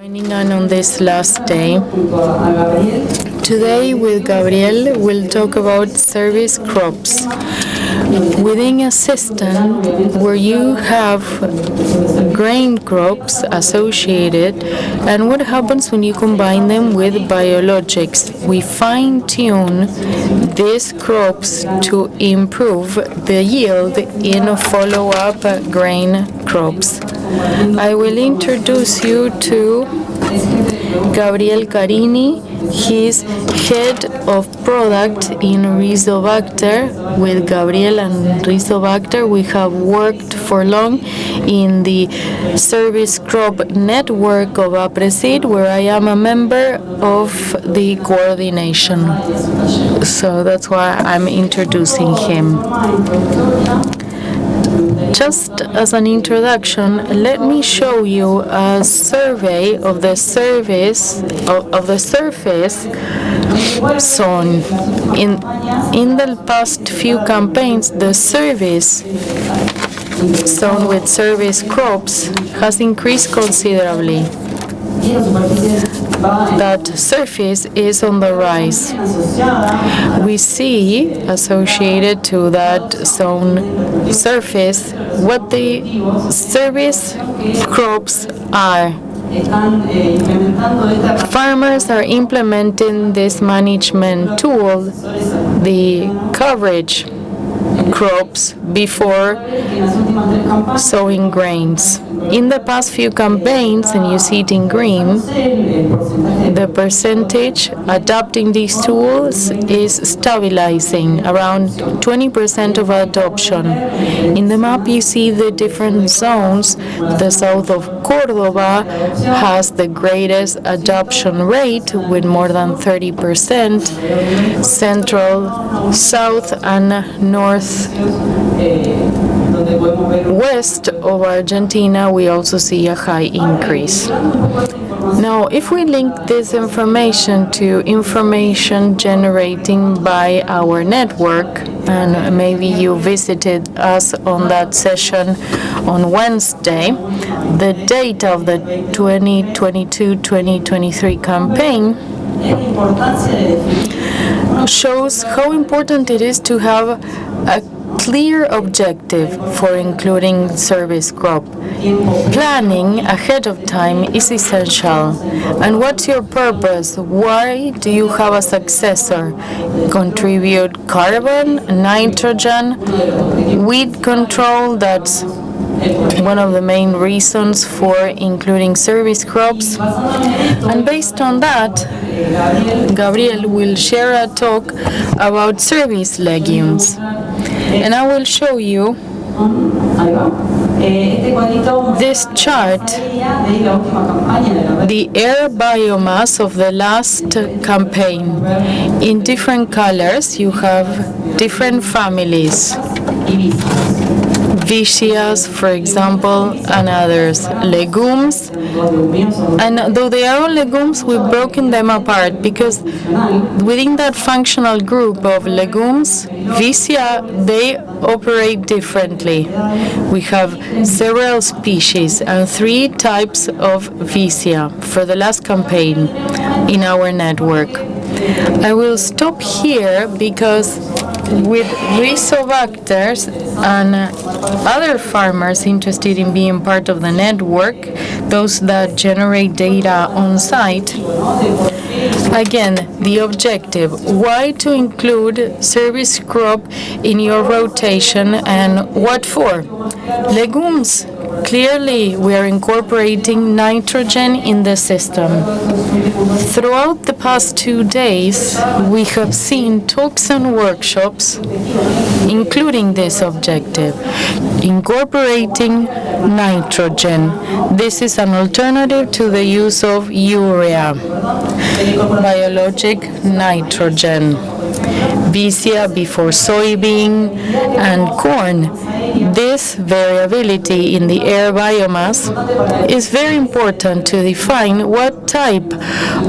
Joining on this last day. Today with Gabriel we'll talk about service crops. Within a system where you have grain crops associated, and what happens when you combine them with biologicals. We fine-tune these crops to improve the yield in follow-up grain crops. I will introduce you to Gabriel Carini. He's head of product in Rizobacter. With Gabriel and Rizobacter, we have worked for long in the service crop network of Aapresid, where I am a member of the coordination. So that's why I'm introducing him. Just as an introduction, let me show you a survey of the surface zone. In the past few campaigns, the service zone with service crops has increased considerably. That surface is on the rise. We see associated to that zone surface what the service crops are. Farmers are implementing this management tool, the coverage crops, before sowing grains. In the past few campaigns, and you see it in green, the percentage adopting these tools is stabilizing, around 20% of adoption. In the map, you see the different zones. The south of Córdoba has the greatest adoption rate with more than 30%. Central, south, and north west of Argentina, we also see a high increase. Now, if we link this information to information generating by our network, and maybe you visited us on that session on Wednesday, the data of the 2022-2023 campaign shows how important it is to have a clear objective for including service crop. Planning ahead of time is essential. And what's your purpose? Why do you have a successor? Contribute carbon, nitrogen, weed control. That's one of the main reasons for including service crops. And based on that, Gabriel will share a talk about service legumes. And I will show you this chart, the air biomass of the last campaign. In different colors, you have different families. Vicias, for example, and others. Legumes, and though they are all legumes, we've broken them apart because within that functional group of legumes, Vicia, they operate differently. We have several species and 3 types of Vicia for the last campaign in our network. I will stop here because with Rizobacters and other farmers interested in being part of the network, those that generate data on site, again, the objective, why to include service crop in your rotation and what for? Legumes. Clearly, we are incorporating nitrogen in the system. Throughout the past 2 days, we have seen talks and workshops, including this objective, incorporating nitrogen. This is an alternative to the use of urea, biologic nitrogen. Vicia before soybean and corn. This variability in the air biomass is very important to define what type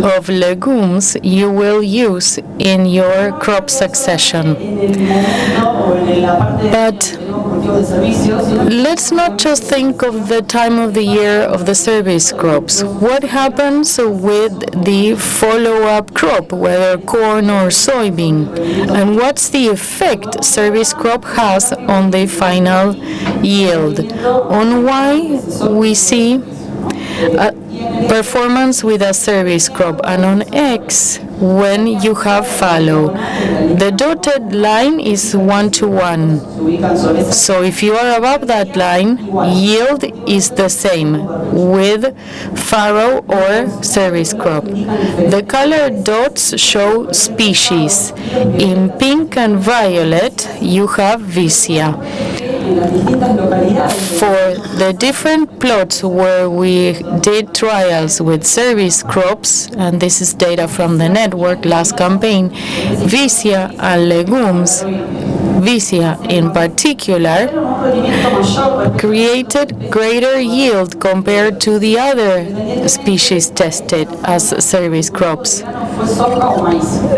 of legumes you will use in your crop succession. But let's not just think of the time of the year of the service crops. What happens with the follow-up crop, whether corn or soybean? And what's the effect service crop has on the final yield? On why we see performance with a service crop, and on X when you have fallow. The dotted line is 1-to-1. So if you are above that line, yield is the same with farrow or service crop. The colored dots show species. In pink and violet, you have Vicia. For the different plots where we did trials with service crops, and this is data from the network last campaign, Vicia and legumes, Vicia in particular, created greater yield compared to the other species tested as service crops,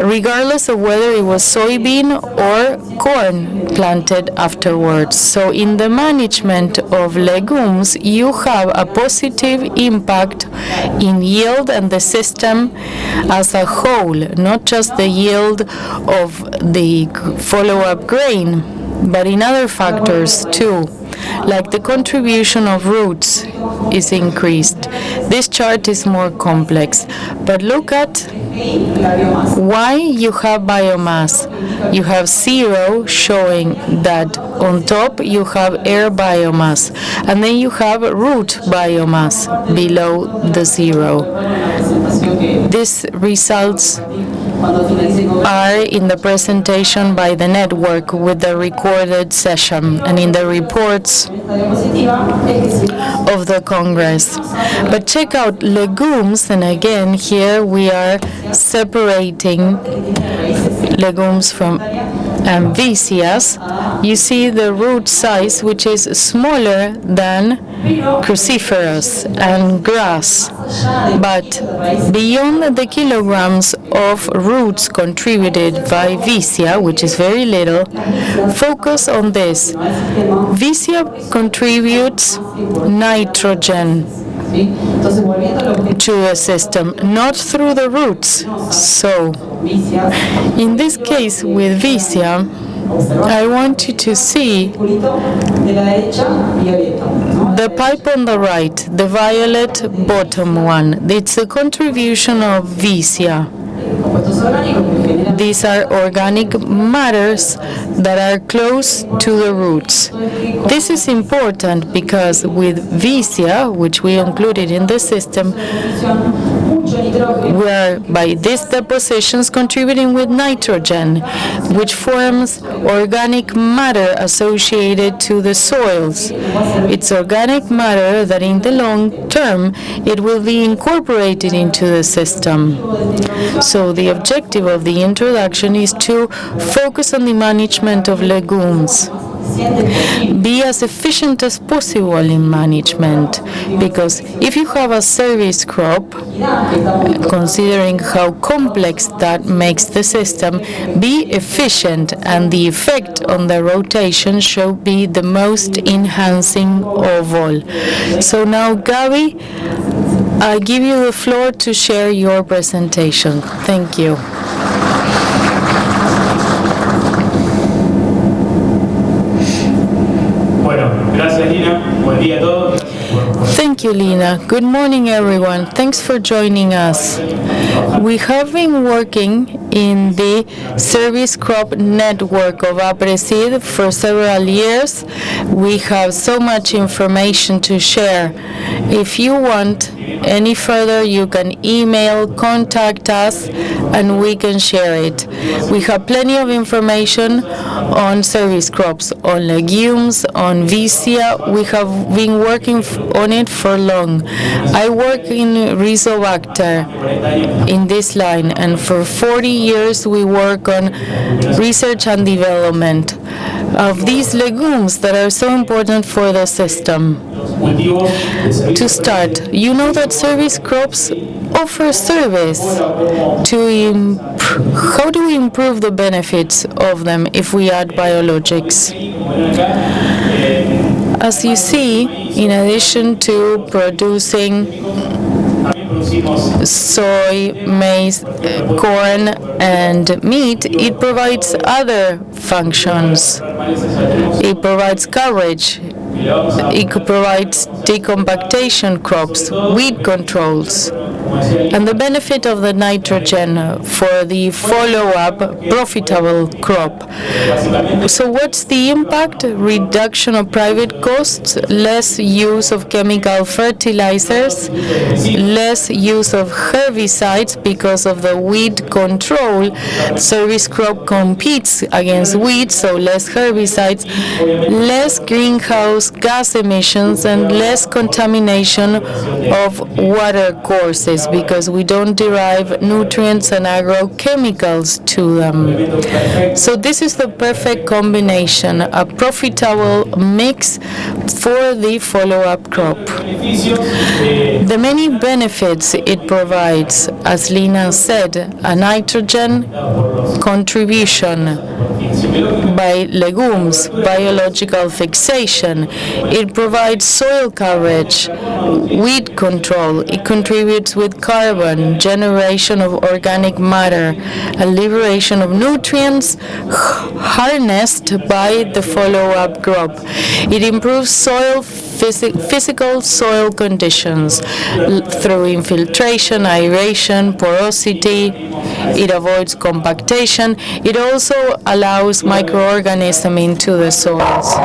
regardless of whether it was soybean or corn planted afterwards. So in the management of legumes, you have a positive impact in yield and the system as a whole, not just the yield of the follow-up grain, but in other factors too, like the contribution of roots is increased. This chart is more complex, but look at why you have biomass. You have 0 showing that on top you have air biomass, and then you have root biomass below the 0. These results are in the presentation by the network with the recorded session and in the reports of the Congress. But check out legumes, and again here we are separating legumes from Vicias. You see the root size, which is smaller than cruciferous and grass. But beyond the kilograms of roots contributed by Vicia, which is very little, focus on this. Vicia contributes nitrogen to a system, not through the roots. So, in this case with Vicia, I want you to see the pipe on the right, the violet bottom one. It's the contribution of Vicia. These are organic matters that are close to the roots. This is important because with Vicia, which we included in the system, we are by these depositions contributing with nitrogen, which forms organic matter associated to the soils. It's organic matter that in the long term it will be incorporated into the system. So the objective of the introduction is to focus on the management of legumes. Be as efficient as possible in management, because if you have a service crop, considering how complex that makes the system, be efficient, and the effect on the rotation should be the most enhancing of all. So now, Gabi, I give you the floor to share your presentation. Thank you. Thank you, Lina. Good morning, everyone. Thanks for joining us. We have been working in the service crop network of Aapresid for several years. We have so much information to share. If you want any further, you can email, contact us, and we can share it. We have plenty of information on service crops, on legumes, on Vicia. We have been working on it for long. I work in Rizobacter in this line, and for 40 years we work on research and development of these legumes that are so important for the system. To start, you know that service crops offer service to how do we improve the benefits of them if we add biologics? As you see, in addition to producing soy, maize, corn, and meat, it provides other functions. It provides coverage. It provides decompactation crops, weed controls, and the benefit of the nitrogen for the follow-up profitable crop. So what's the impact? Reduction of private costs, less use of chemical fertilizers, less use of herbicides because of the weed control. Service crop competes against weeds, so less herbicides, less greenhouse gas emissions, and less contamination of water courses because we don't derive nutrients and agrochemicals to them. So this is the perfect combination, a profitable mix for the follow-up crop. The many benefits it provides, as Lina said, a nitrogen contribution by legumes, biological fixation. It provides soil coverage, weed control. It contributes with carbon, generation of organic matter, a liberation of nutrients harnessed by the follow-up crop. It improves soil physical soil conditions through infiltration, aeration, porosity. It avoids compactation. It also allows microorganisms into the soils.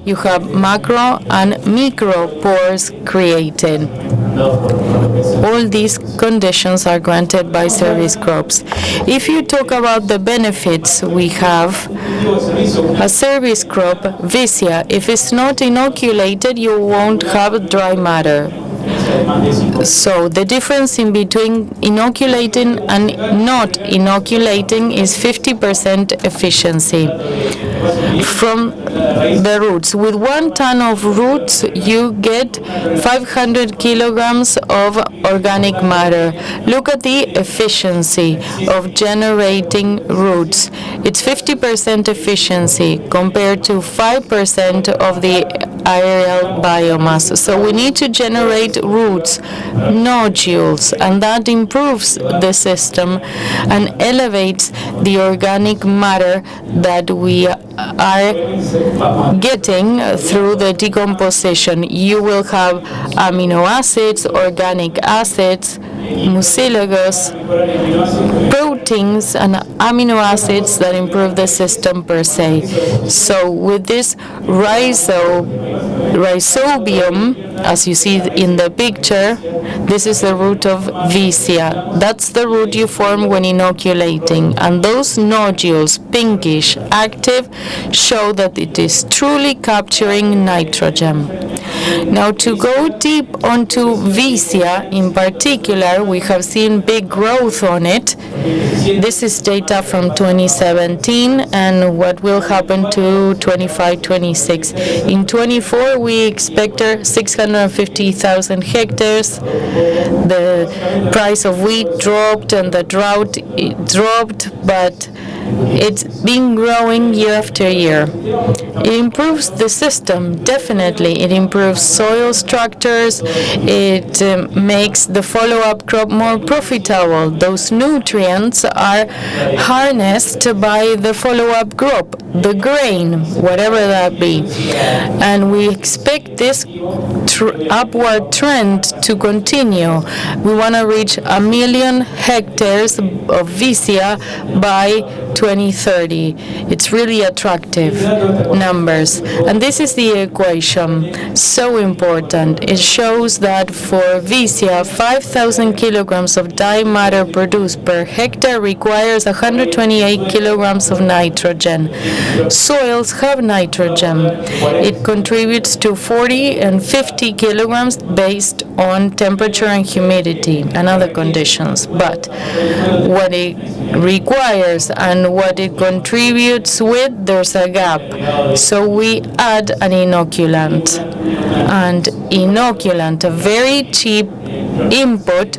You have macro and micro pores created. All these conditions are granted by service crops. If you talk about the benefits we have, a service crop, Vicia, if it's not inoculated, you won't have dry matter. So the difference in between inoculating and not inoculating is 50% efficiency from the roots. With 1 ton of roots, you get 500 kilograms of organic matter. Look at the efficiency of generating roots. It's 50% efficiency compared to 5% of the aerial biomass. So we need to generate roots, nodules, and that improves the system and elevates the organic matter that we are getting through the decomposition. You will have amino acids, organic acids, mucilagos, proteins, and amino acids that improve the system per se. So with this rhizobium, as you see in the picture, this is the root of Vicia. That's the root you form when inoculating. And those nodules, pinkish, active, show that it is truly capturing nitrogen. Now, to go deep onto Vicia in particular, we have seen big growth on it. This is data from 2017 and what will happen to 25-26. In 24, we expect 650,000 hectares. The price of wheat dropped and the drought dropped, but it's been growing year after year. It improves the system, definitely. It improves soil structures. It makes the follow-up crop more profitable. Those nutrients are harnessed by the follow-up crop, the grain, whatever that be. And we expect this upward trend to continue. We want to reach 1 million hectares of Vicia by 2030. It's really attractive numbers. And this is the equation, so important. It shows that for Vicia, 5,000 kilograms of dye matter produced per hectare requires 128 kilograms of nitrogen. Soils have nitrogen. It contributes to 40 and 50 kilograms based on temperature and humidity and other conditions. But what it requires and what it contributes with, there's a gap. So we add an inoculant. And inoculant, a very cheap input,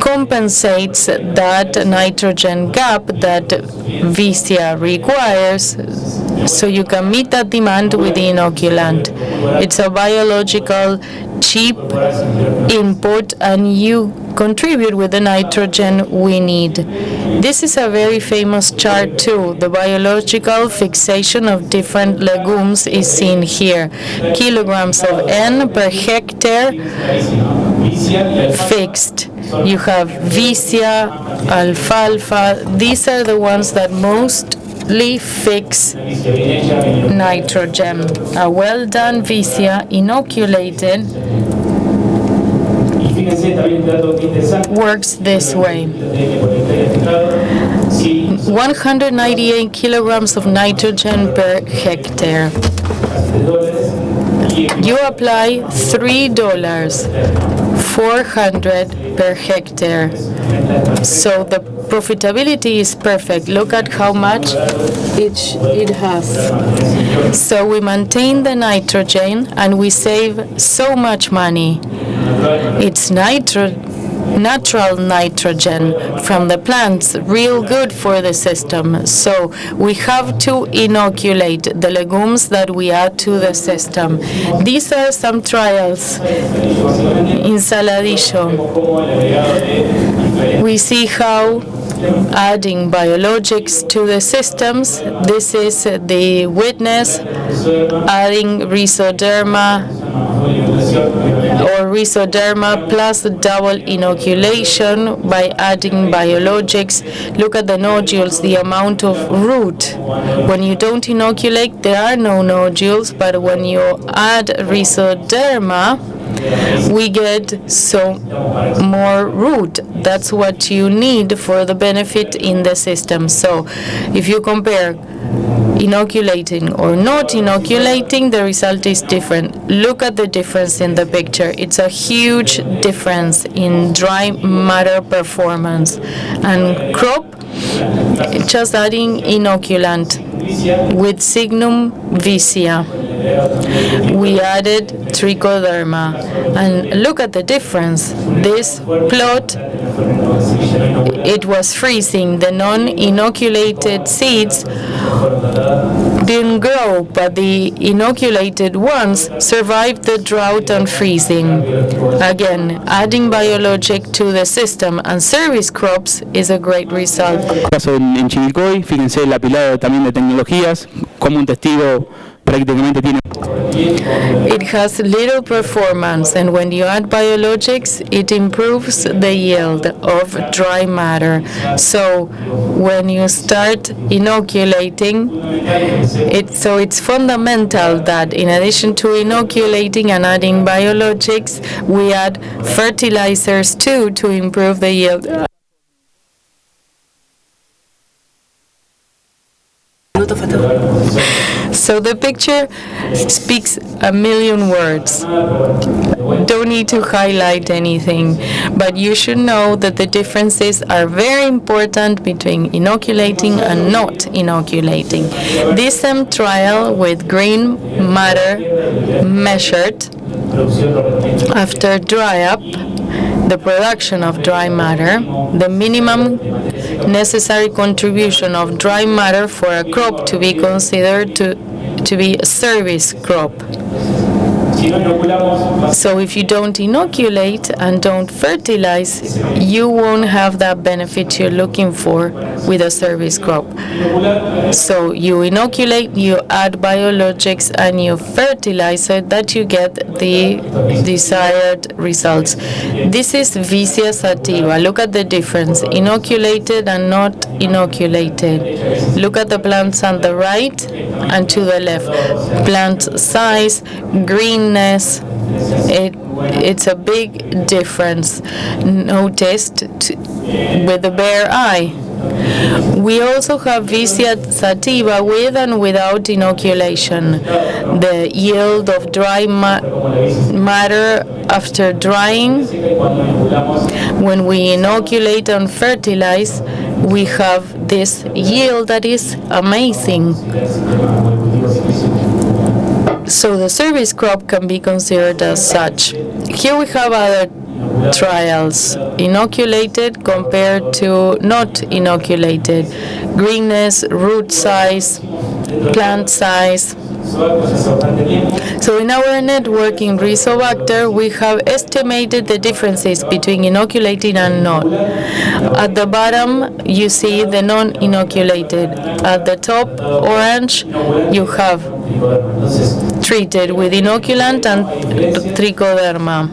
compensates that nitrogen gap that Vicia requires So you can meet that demand with the inoculant. It's a biological, cheap input, and you contribute with the nitrogen we need. This is a very famous chart too. The biological fixation of different legumes is seen here. Kilograms of N per hectare fixed. You have Vicia, alfalfa. These are the ones that mostly fix nitrogen. A well-done Vicia inoculated works this way. 198 kilograms of nitrogen per hectare. You apply $3, 400 per hectare. So the profitability is perfect. Look at how much it has. So we maintain the nitrogen and we save so much money. It's natural nitrogen from the plants, real good for the system. So we have to inoculate the legumes that we add to the system. These are some trials in Saladillo. We see how adding biologics to the systems. This is the witness adding Rhizoderma plus double inoculation by adding biologics. Look at the nodules, the amount of root. When you don't inoculate, there are no nodules, but when you add Rhizoderma, we get more root. That's what you need for the benefit in the system. So if you compare inoculating or not inoculating, the result is different. Look at the difference in the picture. It's a huge difference in dry matter performance. And crop, just adding inoculant with Signum vicia. We added Trichoderma, and look at the difference. This plot, it was freezing. The non-inoculated seeds didn't grow, but the inoculated ones survived the drought and freezing. Again, adding biologic to the system and service crops is a great result. En Chivilcoy, fíjense el apilado también de tecnologías, como un testigo prácticamente tiene. It has little performance, and when you add biologics, it improves the yield of dry matter. So when you start inoculating, it's fundamental that in addition to inoculating and adding biologics, we add fertilizers too to improve the yield. So the picture speaks a million words. Don't need to highlight anything, but you should know that the differences are very important between inoculating and not inoculating. This trial with green matter measured after dry up, the production of dry matter, the minimum necessary contribution of dry matter for a crop to be considered to be a service crop. So if you don't inoculate and don't fertilize, you won't have that benefit you're looking for with a service crop. So you inoculate, you add biologics, and you fertilize so that you get the desired results. This is Vicia sativa. Look at the difference, inoculated and not inoculated. Look at the plants on the right and to the left. Plant size, greenness, it's a big difference noticed with the bare eye. We also have Vicia sativa with and without inoculation. The yield of dry matter after drying, when we inoculate and fertilize, we have this yield that is amazing. So the service crop can be considered as such. Here we have other trials, inoculated compared to not inoculated. Greenness, root size, plant size. So in our network in Rizobacter, we have estimated the differences between inoculating and not. At the bottom, you see the non-inoculated. At the top, orange, you have treated with inoculant and trichoderma.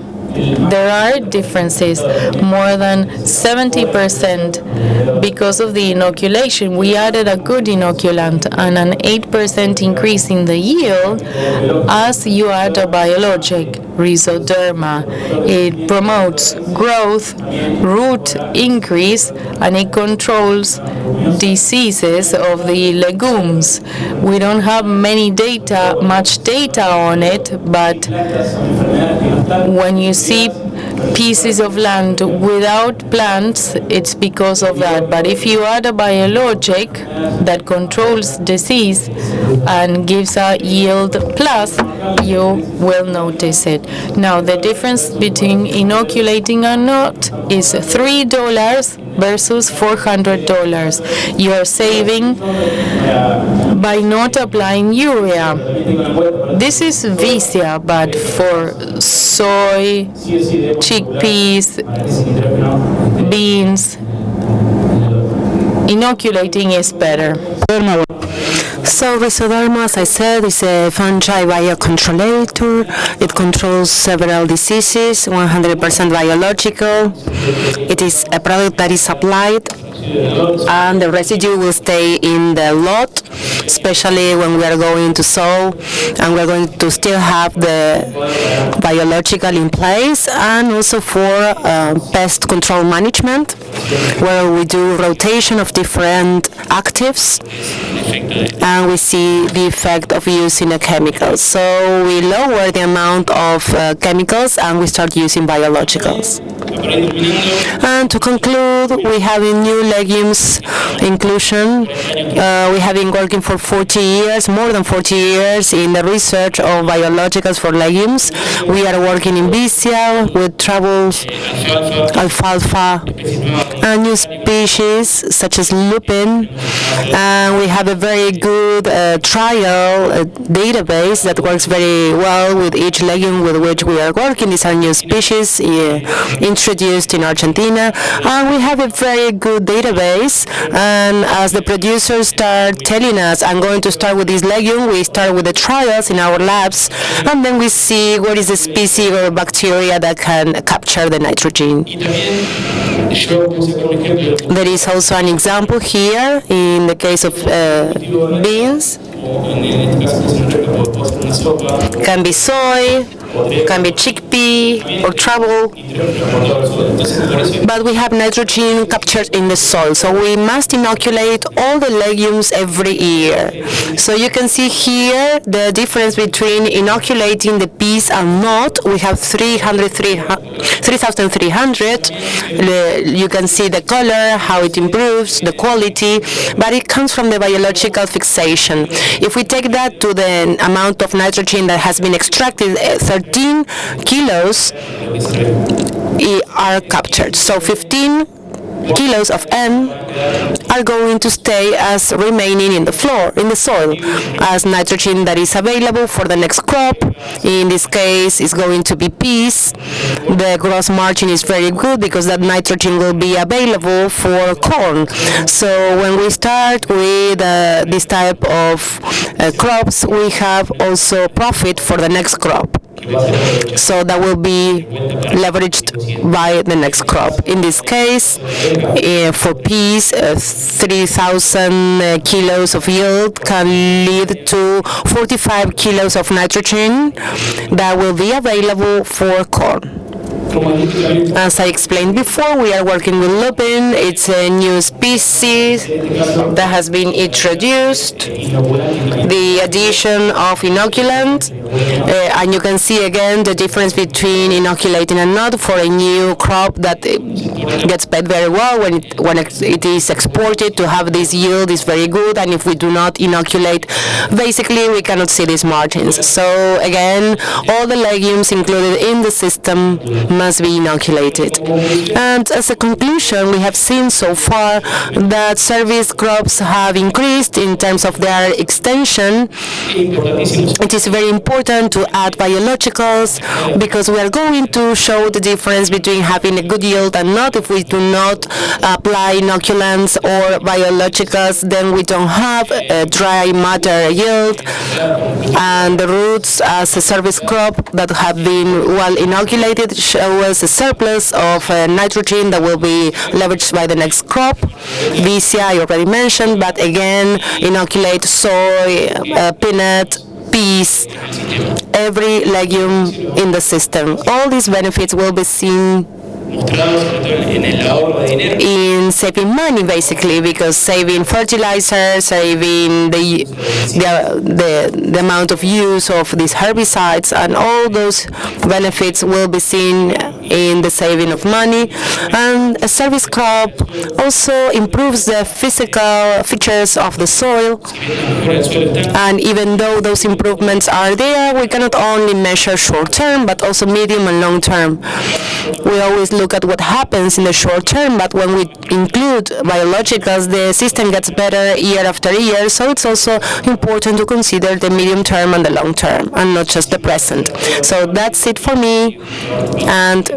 There are differences, more than 70% because of the inoculation. We added a good inoculant and an 8% increase in the yield as you add a biologic, Rhizoderma. It promotes growth, root increase, and it controls diseases of the legumes. We don't have much data on it, but when you see pieces of land without plants, it's because of that. But if you add a biologic that controls disease and gives a yield plus, you will notice it. Now, the difference between inoculating and not is $3 versus $400. You are saving by not applying urea. This is Vicia, but for soy, chickpeas, beans, inoculating is better. So Rhizoderma, as I said, is a fungi biocontrollator. It controls several diseases, 100% biological. It is a product that is applied and the residue will stay in the lot, especially when we are going to sow and we're going to still have the biological in place, and also for pest control management, where we do rotation of different actives and we see the effect of using a chemical. So we lower the amount of chemicals and we start using biologicals. And to conclude, we have in new legumes inclusion. We have been working for 40 years, more than 40 years, in the research of biologicals for legumes. We are working in Vicia with troubles, alfalfa, and new species such as lupin. And we have a very good trial database that works very well with each legume with which we are working. These are new species introduced in Argentina, and we have a very good database. And as the producers start telling us, I'm going to start with this legume, we start with the trials in our labs, and then we see what is the species or bacteria that can capture the nitrogen. There is also an example here in the case of beans. Can be soy, can be chickpea or trouble, but we have nitrogen captured in the soil, so we must inoculate all the legumes every year. So you can see here the difference between inoculating the peas and not. We have 3,300. You can see the color, how it improves, the quality, but it comes from the biological fixation. If we take that to the amount of nitrogen that has been extracted, 13 kilos are captured. So 15 kilos of N are going to stay as remaining in the soil, as nitrogen that is available for the next crop. In this case, it's going to be peas. The gross margin is very good because that nitrogen will be available for corn. So when we start with this type of crops, we have also profit for the next crop. So that will be leveraged by the next crop. In this case, for peas, 3,000 kilos of yield can lead to 45 kilos of nitrogen that will be available for corn. As I explained before, we are working with lupin. It's a new species that has been introduced. The addition of inoculant, and you can see again the difference between inoculating and not for a new crop that gets paid very well when it is exported. To have this yield is very good, and if we do not inoculate, basically we cannot see these margins. So again, all the legumes included in the system must be inoculated. And as a conclusion, we have seen so far that service crops have increased in terms of their extension. It is very important to add biologicals because we are going to show the difference between having a good yield and not. If we do not apply inoculants or biologicals, then we don't have a dry matter yield, and the roots as a service crop that have been well inoculated show us a surplus of nitrogen that will be leveraged by the next crop. Vicia I already mentioned, but again, inoculate soy, peanut, peas, every legume in the system. All these benefits will be seen in saving money, basically, because saving fertilizer, saving the amount of use of these herbicides, and all those benefits will be seen in the saving of money. And a service crop also improves the physical features of the soil, and even though those improvements are there, we cannot only measure short term but also medium and long term. We always look at what happens in the short term, but when we include biologicals, the system gets better year after year, so it's also important to consider the medium term and the long term, and not just the present. So that's it for me, and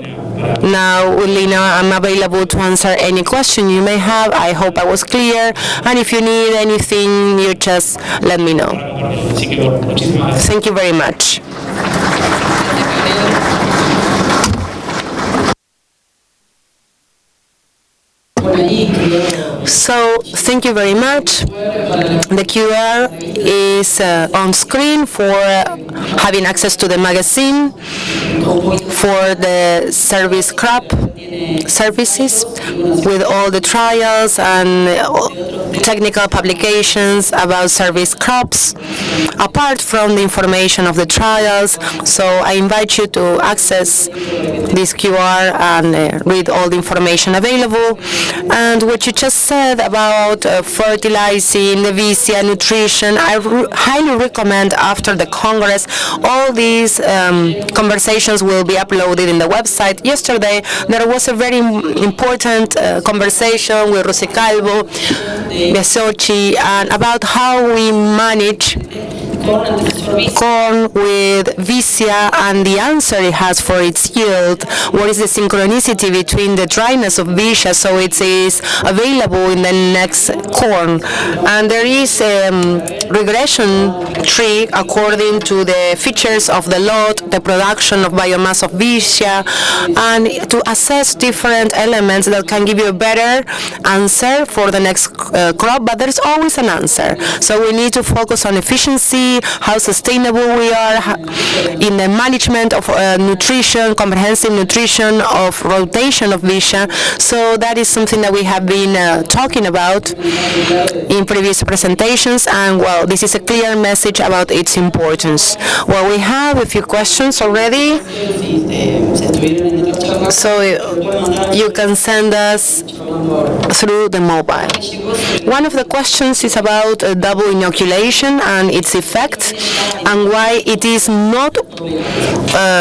now, Lina, I'm available to answer any question you may have. I hope I was clear, and if you need anything, you just let me know. Thank you very much. So, thank you very much. The QR is on screen for having access to the magazine, for the service crop services, with all the trials and technical publications about service crops, apart from the information of the trials. So I invite you to access this QR and read all the information available. And what you just said about fertilizing, the Vicia, nutrition, I highly recommend after the Congress, all these conversations will be uploaded in the website. Yesterday, there was a very important conversation with Rosicalvo, Biasoci, and about how we manage corn with Vicia and the answer it has for its yield. What is the synchronicity between the dryness of Vicia so it is available in the next corn? And there is a regression tree according to the features of the lot, the production of biomass of Vicia, and to assess different elements that can give you a better answer for the next crop, but there's always an answer. So we need to focus on efficiency, how sustainable we are in the management of nutrition, comprehensive nutrition, of rotation of Vicia. So that is something that we have been talking about in previous presentations, and well, this is a clear message about its importance. Well, we have a few questions already, so you can send us through the mobile. One of the questions is about double inoculation and its effect, and why it is not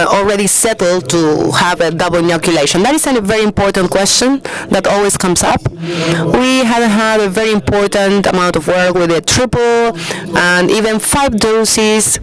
already settled to have a double inoculation. That is a very important question that always comes up. We have had a very important amount of work with a triple and even 5 doses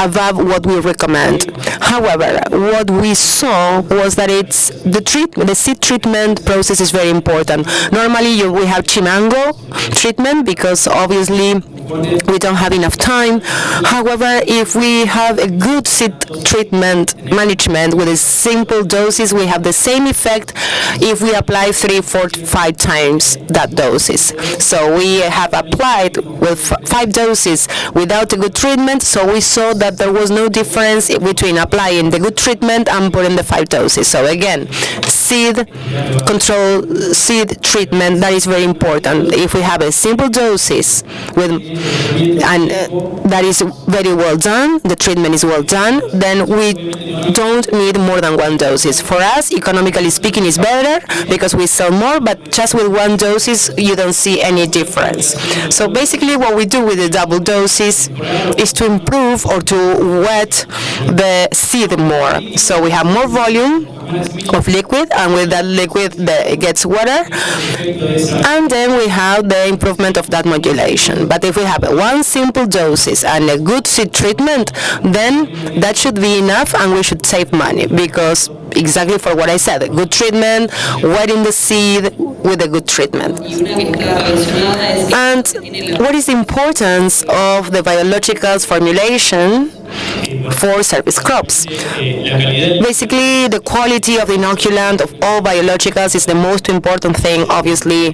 above what we recommend. However, what we saw was that the seed treatment process is very important. Normally we have chimango treatment because obviously we don't have enough time. However, if we have a good seed treatment management with a simple doses, we have the same effect if we apply 3, 4, 5 times that doses. So we have applied with 5 doses without a good treatment, so we saw that there was no difference between applying the good treatment and putting the 5 doses. So again, seed control, seed treatment, that is very important. If we have a simple doses with and that is very well done, the treatment is well done, then we don't need more than 1 doses. For us, economically speaking, is better because we sell more, but just with 1 doses, you don't see any difference. So basically what we do with the double doses is to improve or to wet the seed more. So we have more volume of liquid, and with that liquid it gets water, and then we have the improvement of that modulation. But if we have 1 simple doses and a good seed treatment, then that should be enough, and we should save money, because exactly for what I said, a good treatment, wetting the seed with a good treatment. And what is the importance of the biologicals formulation for service crops? Basically, the quality of the inoculant of all biologicals is the most important thing, obviously,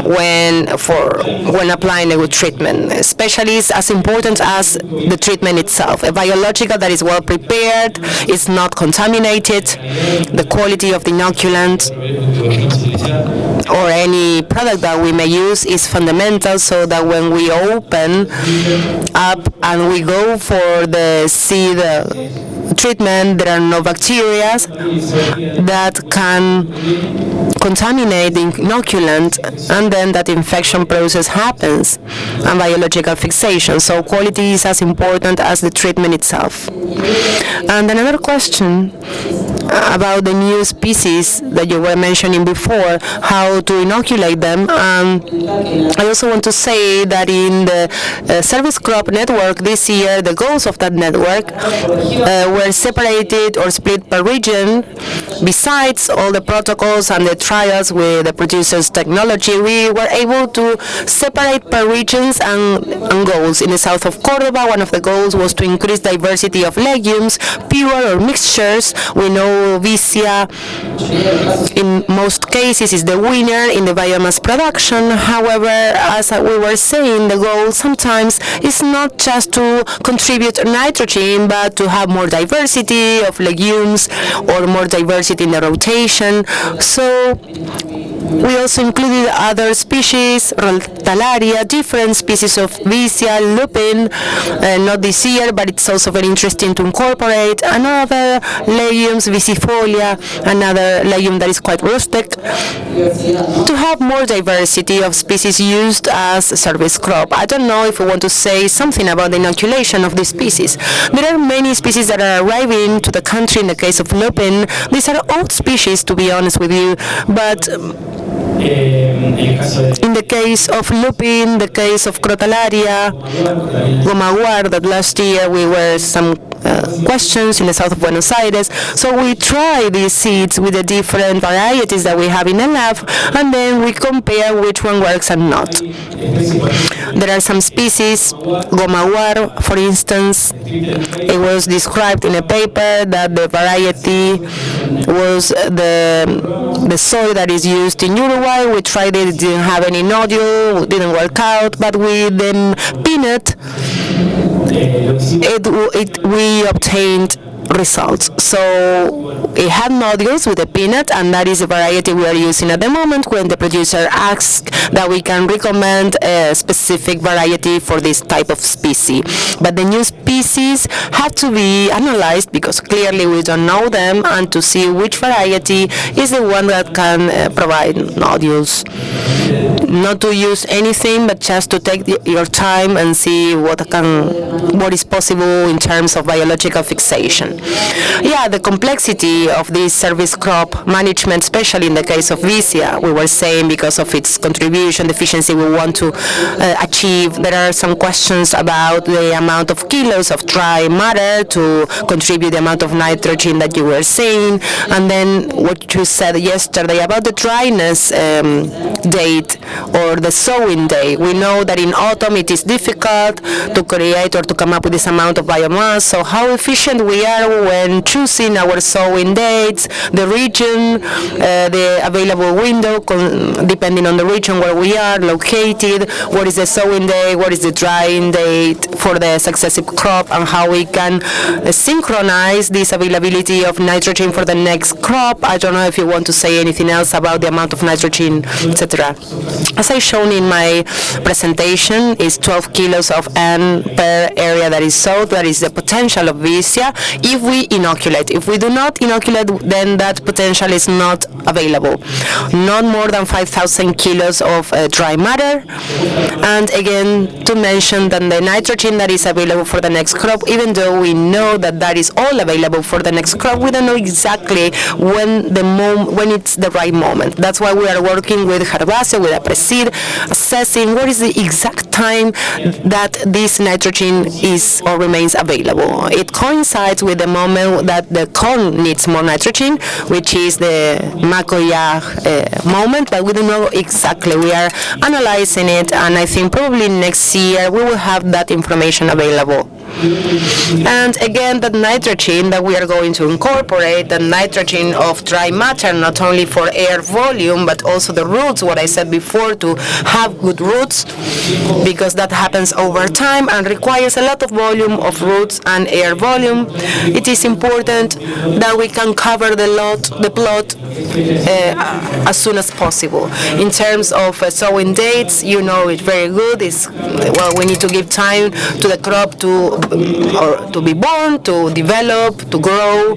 when applying a good treatment. Especially, it's as important as the treatment itself. A biological that is well prepared, is not contaminated, the quality of the inoculant or any product that we may use is fundamental, so that when we open up and we go for the seed treatment, there are no bacteria that can contaminate the inoculant, and then that infection process happens and biological fixation. So quality is as important as the treatment itself. And another question about the new species that you were mentioning before, how to inoculate them. I also want to say that in the service crop network this year, the goals of that network were separated or split per region. Besides all the protocols and the trials with the producers' technology, we were able to separate per regions and goals. In the south of Córdoba, one of the goals was to increase diversity of legumes, pure or mixtures. We know Vicia, in most cases, is the winner in the biomass production. However, as we were saying, the goal sometimes is not just to contribute nitrogen, but to have more diversity of legumes or more diversity in the rotation. So we also included other species, Rotalaria, different species of Vicia, lupin, not this year, but it's also very interesting to incorporate another legumes, Visifolia, another legume that is quite rustic, to have more diversity of species used as service crop. I don't know if we want to say something about the inoculation of these species. There are many species that are arriving to the country. In the case of lupin, these are old species, to be honest with you, but in the case of lupin, the case of Crotalaria, Gomaguar, that last year we were some questions in the south of Buenos Aires. So we try these seeds with the different varieties that we have in the lab, and then we compare which one works and not. There are some species, Gomaguar, for instance, it was described in a paper that the variety was the soil that is used in Uruguay. We tried it, didn't have any nodule, didn't work out, but with the peanut, we obtained results. So it had nodules with the peanut, and that is the variety we are using at the moment when the producer asks that we can recommend a specific variety for this type of species. But the new species have to be analyzed because clearly we don't know them, and to see which variety is the one that can provide nodules. Not to use anything, but just to take your time and see what is possible in terms of biological fixation. Yeah, the complexity of this service crop management, especially in the case of Vicia, we were saying because of its contribution, the efficiency we want to achieve. There are some questions about the amount of kilos of dry matter to contribute the amount of nitrogen that you were saying, and then what you said yesterday about the dryness date or the sowing day. We know that in autumn it is difficult to create or to come up with this amount of biomass, so how efficient we are when choosing our sowing dates, the region, the available window, depending on the region where we are located, what is the sowing day, what is the drying date for the successive crop, and how we can synchronize this availability of nitrogen for the next crop. I don't know if you want to say anything else about the amount of nitrogen, etc. As I shown in my presentation, is 12 kilos of N per area that is sowed. That is the potential of Vicia if we inoculate. If we do not inoculate, then that potential is not available. Not more than 5,000 kilos of dry matter. And again, to mention that the nitrogen that is available for the next crop, even though we know that that is all available for the next crop, we don't know exactly when it's the right moment. That's why we are working with Herbaceo, with Aapresid, assessing what is the exact time that this nitrogen is or remains available. It coincides with the moment that the corn needs more nitrogen, which is the Macoya moment, but we don't know exactly. We are analyzing it, and I think probably next year we will have that information available. And again, the nitrogen that we are going to incorporate, the nitrogen of dry matter, not only for air volume, but also the roots, what I said before, to have good roots, because that happens over time and requires a lot of volume of roots and air volume. It is important that we can cover the plot as soon as possible. In terms of sowing dates, you know it very good. We need to give time to the crop to be born, to develop, to grow,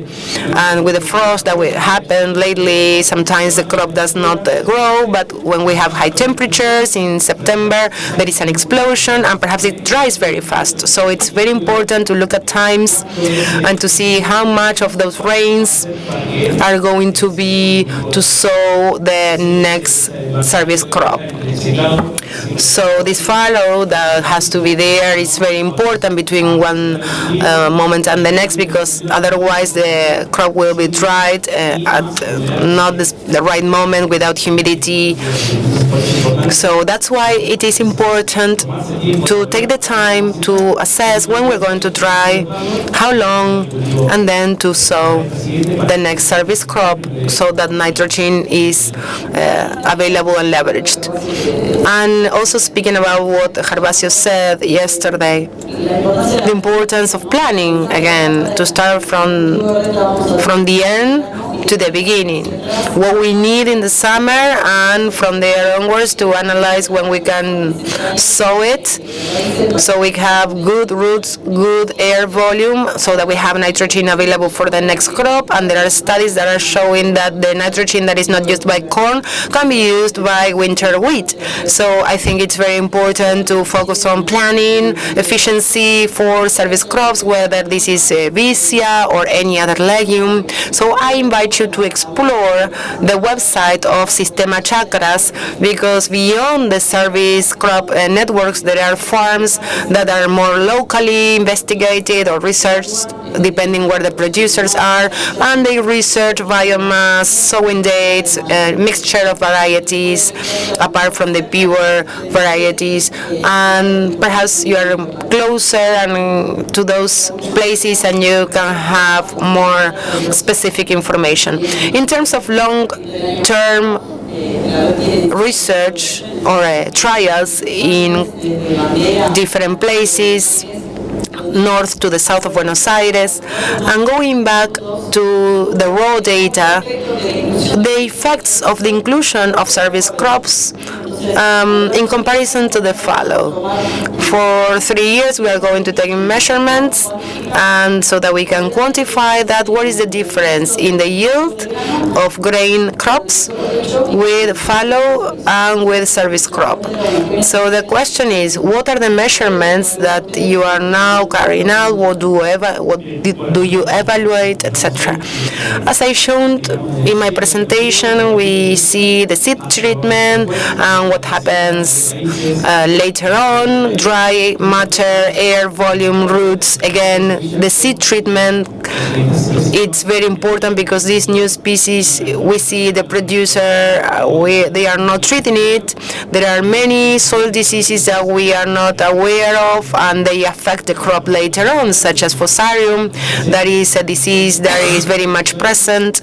and with the frost that happened lately, sometimes the crop does not grow, but when we have high temperatures in September, there is an explosion, and perhaps it dries very fast. So it's very important to look at times and to see how much of those rains are going to be to sow the next service crop. So this fallow that has to be there is very important between one moment and the next, because otherwise the crop will be dried at not the right moment without humidity. So that's why it is important to take the time to assess when we're going to dry, how long, and then to sow the next service crop so that nitrogen is available and leveraged. And also speaking about what Herbaceo said yesterday, the importance of planning, again, to start from the end to the beginning, what we need in the summer, and from there onwards to analyze when we can sow it, so we have good roots, good air volume, so that we have nitrogen available for the next crop. And there are studies that are showing that the nitrogen that is not used by corn can be used by winter wheat. So I think it's very important to focus on planning, efficiency for service crops, whether this is Vicia or any other legume. So I invite you to explore the website of Sistema Chakras, because beyond the service crop networks, there are farms that are more locally investigated or researched, depending where the producers are, and they research biomass, sowing dates, mixture of varieties, apart from the pure varieties, and perhaps you are closer to those places and you can have more specific information. In terms of long-term research or trials in different places, north to the south of Buenos Aires, and going back to the raw data, the effects of the inclusion of service crops in comparison to the fallow. For 3 years we are going to take measurements, and so that we can quantify that, what is the difference in the yield of grain crops with fallow and with service crop. So the question is, what are the measurements that you are now carrying out? What do you evaluate, etc.? As I showed in my presentation, we see the seed treatment, and what happens later on, dry matter, air, volume, roots. Again, the seed treatment, it's very important because these new species, we see the producer, they are not treating it. There are many soil diseases that we are not aware of, and they affect the crop later on, such as fusarium. That is a disease that is very much present.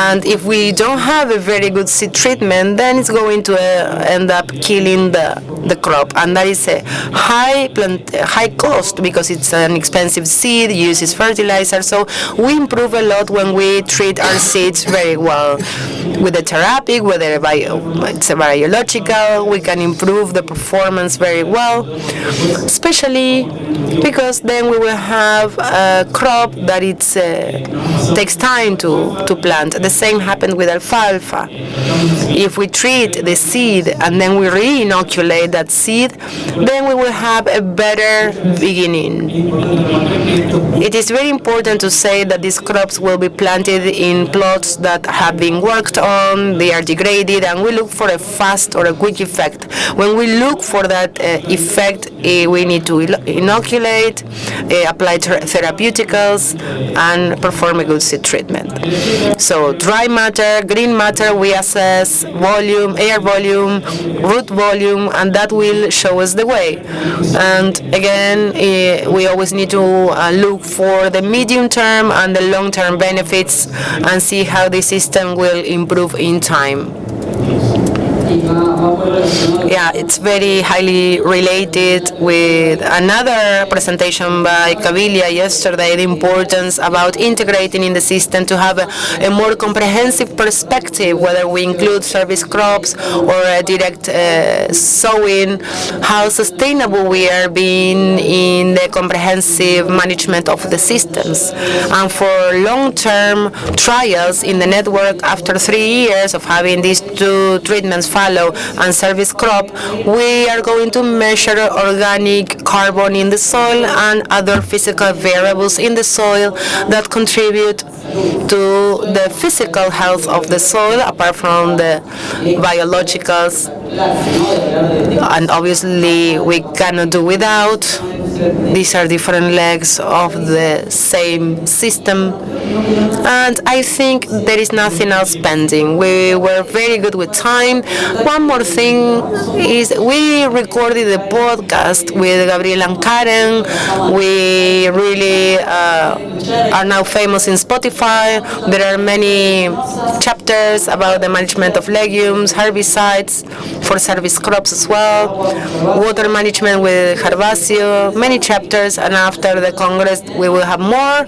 And if we don't have a very good seed treatment, then it's going to end up killing the crop. And that is a high cost because it's an expensive seed, uses fertilizer. So we improve a lot when we treat our seeds very well. With a therapeutic, whether it's a biological, we can improve the performance very well, especially because then we will have a crop that takes time to plant. The same happened with alfalfa. If we treat the seed and then we re-inoculate that seed, then we will have a better beginning. It is very important to say that these crops will be planted in plots that have been worked on, they are degraded, and we look for a fast or a quick effect. When we look for that effect, we need to inoculate, apply therapeuticals, and perform a good seed treatment. So dry matter, green matter, we assess volume, air volume, root volume, and that will show us the way. And again, we always need to look for the medium term and the long term benefits and see how the system will improve in time. Yeah, it's very highly related with another presentation by Gabriel yesterday, the importance about integrating in the system to have a more comprehensive perspective, whether we include service crops or a direct sowing, how sustainable we are being in the comprehensive management of the systems. And for long-term trials in the network, after 3 years of having these two treatments, fallow and service crop, we are going to measure organic carbon in the soil and other physical variables in the soil that contribute to the physical health of the soil, apart from the biologicals. And obviously we cannot do without. These are different legs of the same system. And I think there is nothing else pending. We were very good with time. One more thing is we recorded a podcast with Gabriel and Karen. We really are now famous in Spotify. There are many chapters about the management of legumes, herbicides for service crops as well, water management with Herbaceo, many chapters, and after the Congress we will have more.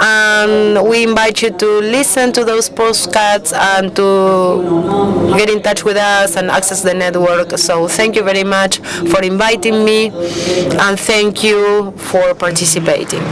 And we invite you to listen to those postcards and to get in touch with us and access the network. So thank you very much for inviting me, and thank you for participating.